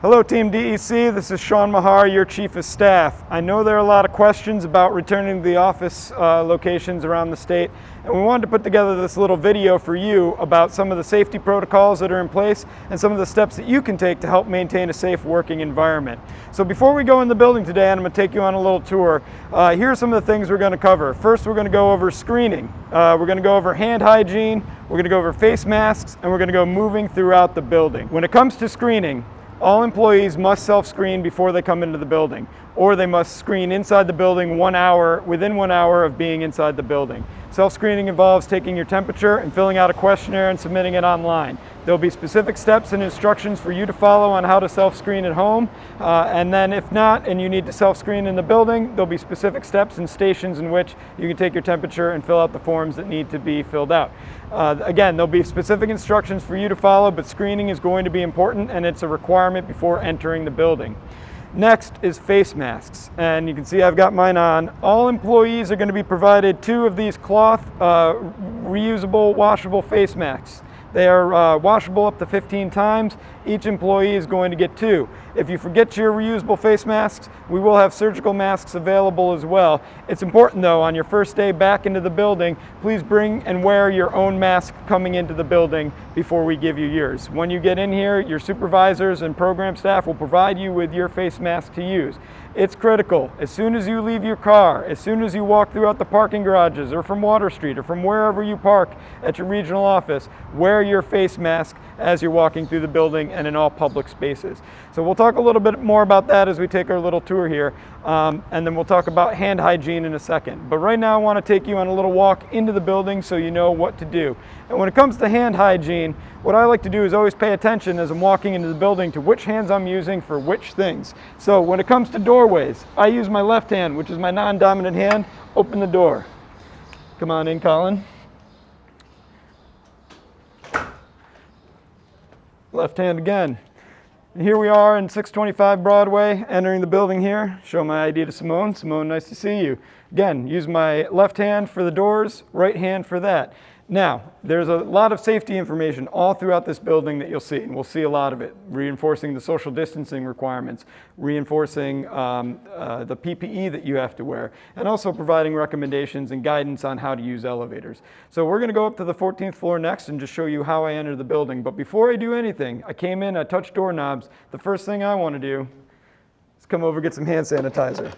Hello Team DEC, this is Sean Mahar, your Chief of Staff. I know there are a lot of questions about returning to the office locations around the state, and we wanted to put together this little video for you about some of the safety protocols that are in place and some of the steps that you can take to help maintain a safe working environment. So before we go in the building today, and I'm going to take you on a little tour, here are some of the things we're going to cover. First, we're going to go over screening. We're going to go over hand hygiene, we're going to go over face masks, and we're going to go moving throughout the building. When it comes to screening, all employees must self-screen before they come into the building, or they must screen inside the building within 1 hour of being inside the building. Self-screening involves taking your temperature and filling out a questionnaire and submitting it online. There'll be specific steps and instructions for you to follow on how to self-screen at home, and then if not, and you need to self-screen in the building, there'll be specific steps and stations in which you can take your temperature and fill out the forms that need to be filled out. Again, there'll be specific instructions for you to follow, but screening is going to be important and it's a requirement before entering the building. Next is face masks, and you can see I've got mine on. All employees are going to be provided 2 of these cloth reusable washable face masks. They are washable up to 15 times. Each employee is going to get 2. If you forget your reusable face masks, we will have surgical masks available as well. It's important though, on your first day back into the building, please bring and wear your own mask coming into the building before we give you yours. When you get in here, your supervisors and program staff will provide you with your face mask to use. It's critical. As soon as you leave your car, as soon as you walk throughout the parking garages or from Water Street or from wherever you park at your regional office, wear your face mask as you're walking through the building and in all public spaces. So we'll talk a little bit more about that as we take our little tour here, and then we'll talk about hand hygiene in a second. But right now I want to take you on a little walk into the building so you know what to do. And when it comes to hand hygiene, what I like to do is always pay attention as I'm walking into the building to which hands I'm using for which things. So when it comes to doorways, I use my left hand, which is my non-dominant hand, open the door. Come on in, Colin. Left hand again. And here we are in 625 Broadway, entering the building here. Show my ID to Simone. Simone, nice to see you. Again, use my left hand for the doors, right hand for that. Now, there's a lot of safety information all throughout this building that you'll see, and we'll see a lot of it. Reinforcing the social distancing requirements, reinforcing the PPE that you have to wear, and also providing recommendations and guidance on how to use elevators. So we're going to go up to the 14th floor next and just show you how I enter the building. But before I do anything, I came in, I touched doorknobs. The first thing I want to do is come over and get some hand sanitizer.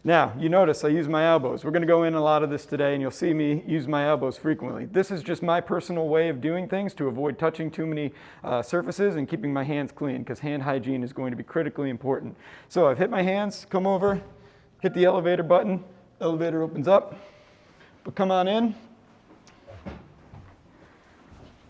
Now, you notice I use my elbows. We're going to go in a lot of this today, and you'll see me use my elbows frequently. This is just my personal way of doing things to avoid touching too many surfaces and keeping my hands clean, because hand hygiene is going to be critically important. So I've hit my hands, come over, hit the elevator button, elevator opens up, but come on in.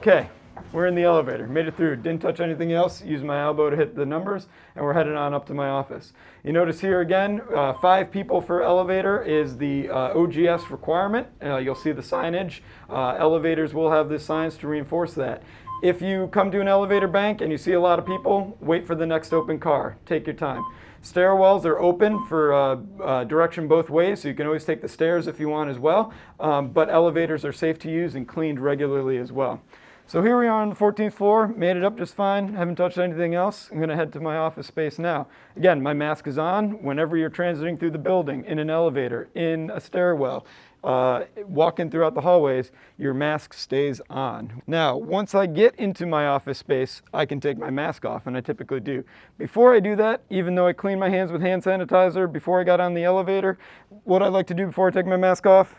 Okay. We're in the elevator, made it through, didn't touch anything else, used my elbow to hit the numbers, and we're headed on up to my office. You notice here again, 5 people per elevator is the OGS requirement. You'll see the signage. Elevators will have the signs to reinforce that. If you come to an elevator bank and you see a lot of people, wait for the next open car. Take your time. Stairwells are open for direction both ways, so you can always take the stairs if you want as well, but elevators are safe to use and cleaned regularly as well. So here we are on the 14th floor, made it up just fine, haven't touched anything else. I'm going to head to my office space now. Again, my mask is on. Whenever you're transiting through the building, in an elevator, in a stairwell, walking throughout the hallways, your mask stays on. Now, once I get into my office space, I can take my mask off, and I typically do. Before I do that, even though I clean my hands with hand sanitizer before I got on the elevator, what I like to do before I take my mask off,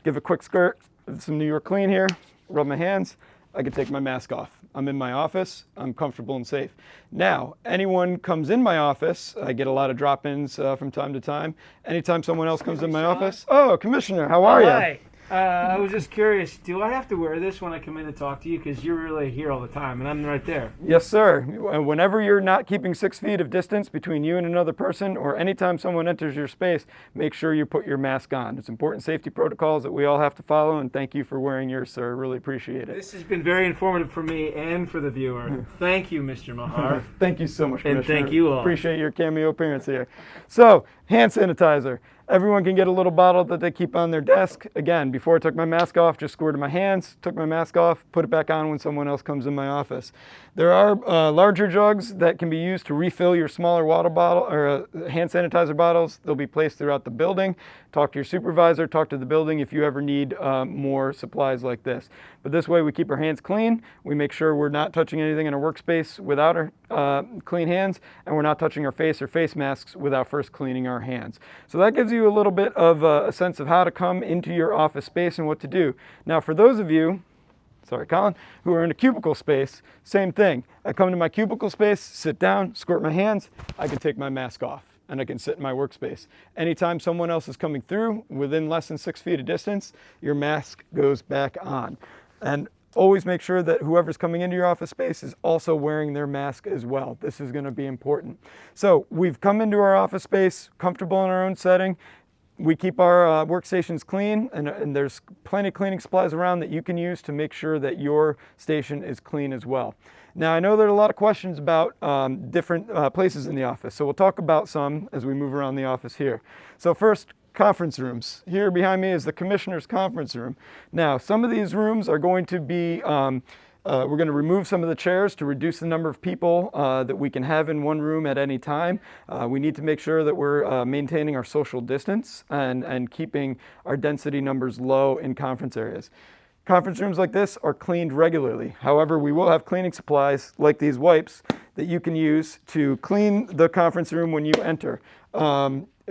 give a quick skirt of some New York Clean here, rub my hands, I can take my mask off. I'm in my office, I'm comfortable and safe. Now, anyone comes in my office, I get a lot of drop-ins from time to time. Anytime someone else comes in my office, oh, Commissioner, how are you? Hi. I was just curious, do I have to wear this when I come in to talk to you? Because you're really here all the time, and I'm right there. Yes, sir. Whenever you're not keeping 6 feet of distance between you and another person, or anytime someone enters your space, make sure you put your mask on. It's important safety protocols that we all have to follow, and thank you for wearing yours, sir. I really appreciate it. This has been very informative for me and for the viewer. Thank you, Mr. Mahar. Thank you so much, Commissioner. And thank you all. Appreciate your cameo appearance here. So, Hand sanitizer. Everyone can get a little bottle that they keep on their desk. Again, before I took my mask off, just squirted my hands, took my mask off, put it back on when someone else comes in my office. There are larger jugs that can be used to refill your smaller water bottle or hand sanitizer bottles. They'll be placed throughout the building. Talk to your supervisor, talk to the building if you ever need more supplies like this. But this way we keep our hands clean. We make sure we're not touching anything in our workspace without our clean hands, and we're not touching our face or face masks without first cleaning our hands. So that gives you a little bit of a sense of how to come into your office space and what to do. Now for those of you, sorry Colin, who are in a cubicle space, same thing. I come to my cubicle space, sit down, squirt my hands, I can take my mask off and I can sit in my workspace. Anytime someone else is coming through within less than 6 feet of distance, your mask goes back on. And always make sure that whoever's coming into your office space is also wearing their mask as well. This is going to be important. So we've come into our office space, comfortable in our own setting. We keep our workstations clean, and there's plenty of cleaning supplies around that you can use to make sure that your station is clean as well. Now, I know there are a lot of questions about different places in the office, so we'll talk about some as we move around the office here. So first, conference rooms. Here behind me is the commissioner's conference room. Now, some of these rooms are going to be, we're going to remove some of the chairs to reduce the number of people that we can have in one room at any time. We need to make sure that we're maintaining our social distance and keeping our density numbers low in conference areas. Conference rooms like this are cleaned regularly. However, we will have cleaning supplies like these wipes that you can use to clean the conference room when you enter.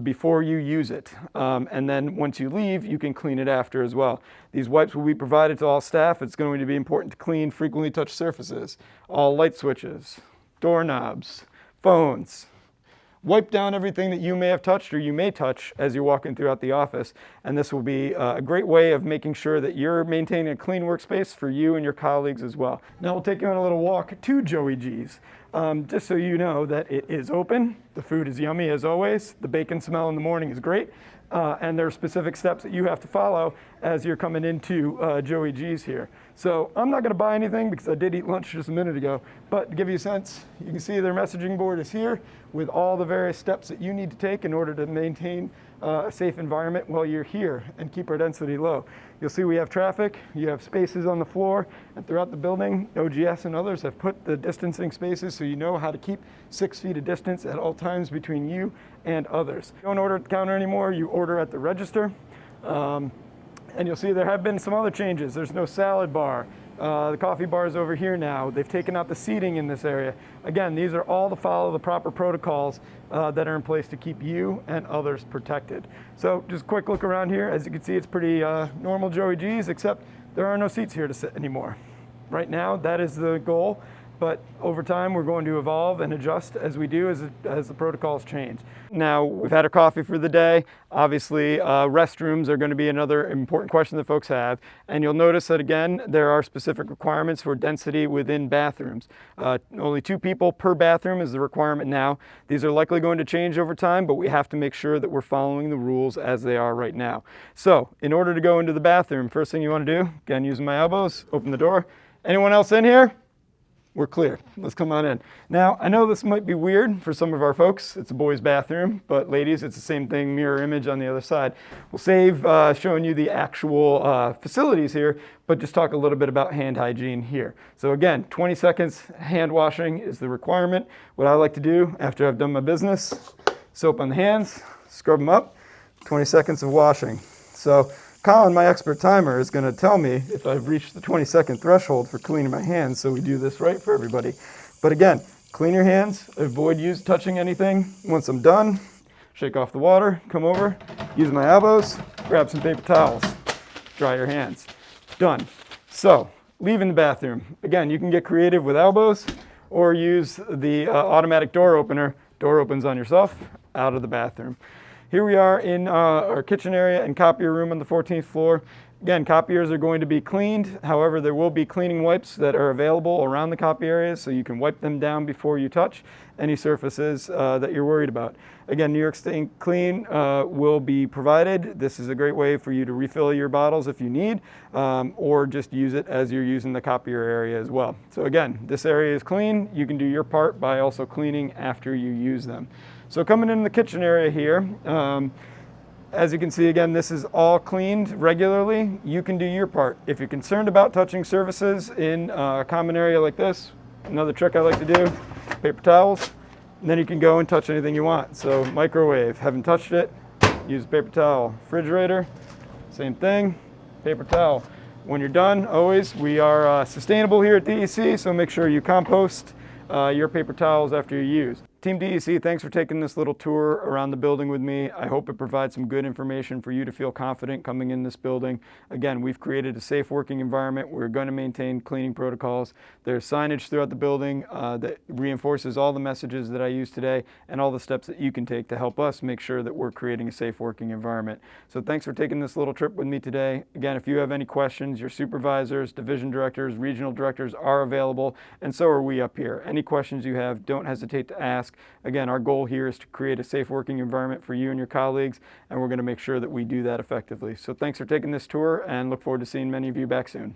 Before you use it. And then once you leave, you can clean it after as well. These wipes will be provided to all staff. It's going to be important to clean frequently touched surfaces, all light switches, doorknobs, phones. Wipe down everything that you may have touched or you may touch as you're walking throughout the office. And this will be a great way of making sure that you're maintaining a clean workspace for you and your colleagues as well. Now we'll take you on a little walk to Joey G's. Just so you know that it is open. The food is yummy as always. The bacon smell in the morning is great. And there are specific steps that you have to follow as you're coming into Joey G's here. So I'm not going to buy anything because I did eat lunch just a minute ago. But to give you a sense, you can see their messaging board is here with all the various steps that you need to take in order to maintain a safe environment while you're here and keep our density low. You'll see we have traffic, you have spaces on the floor, and throughout the building, OGS and others have put the distancing spaces so you know how to keep 6 feet of distance at all times between you and others. You don't order at the counter anymore, you order at the register. And you'll see there have been some other changes. There's no salad bar. The coffee bar is over here now. They've taken out the seating in this area. Again, these are all to follow the proper protocols that are in place to keep you and others protected. So just a quick look around here. As you can see, it's pretty normal Joey G's, except there are no seats here to sit anymore. Right now, that is the goal. But over time, we're going to evolve and adjust as we do as the protocols change. Now, we've had our coffee for the day. Obviously, restrooms are going to be another important question that folks have. And you'll notice that, again, there are specific requirements for density within bathrooms. Only 2 people per bathroom is the requirement now. These are likely going to change over time, but we have to make sure that we're following the rules as they are right now. So, in order to go into the bathroom, first thing you want to do, again, using my elbows, open the door. Anyone else in here? We're clear. Let's come on in. Now, I know this might be weird for some of our folks. It's a boys' bathroom, but ladies, it's the same thing, mirror image on the other side. We'll save showing you the actual facilities here, but just talk a little bit about hand hygiene here. So again, 20 seconds hand washing is the requirement. What I like to do after I've done my business, soap on the hands, scrub them up, 20 seconds of washing. So Colin, my expert timer, is going to tell me if I've reached the 20-second threshold for cleaning my hands, so we do this right for everybody. But again, clean your hands, avoid touching anything. Once I'm done, shake off the water, come over, use my elbows, grab some paper towels, dry your hands. Done. So, leaving the bathroom. Again, you can get creative with elbows or use the automatic door opener. Door opens on yourself, out of the bathroom. Here we are in our kitchen area and copier room on the 14th floor. Again, copiers are going to be cleaned. However, there will be cleaning wipes that are available around the copy areas, so you can wipe them down before you touch any surfaces that you're worried about. Again, New York State Clean will be provided. This is a great way for you to refill your bottles if you need, or just use it as you're using the copier area as well. So again, this area is clean. You can do your part by also cleaning after you use them. So coming in the kitchen area here, as you can see, again, this is all cleaned regularly. You can do your part. If you're concerned about touching surfaces in a common area like this, another trick I like to do, paper towels, and then you can go and touch anything you want. So microwave, haven't touched it, use a paper towel. Refrigerator, same thing, paper towel. When you're done, always, we are sustainable here at DEC, so make sure you compost your paper towels after you use. Team DEC, thanks for taking this little tour around the building with me. I hope it provides some good information for you to feel confident coming in this building. Again, we've created a safe working environment. We're going to maintain cleaning protocols. There's signage throughout the building that reinforces all the messages that I used today and all the steps that you can take to help us make sure that we're creating a safe working environment. So thanks for taking this little trip with me today. Again, if you have any questions, your supervisors, division directors, regional directors are available, and so are we up here. Any questions you have, don't hesitate to ask. Again, our goal here is to create a safe working environment for you and your colleagues, and we're going to make sure that we do that effectively. So thanks for taking this tour, and look forward to seeing many of you back soon.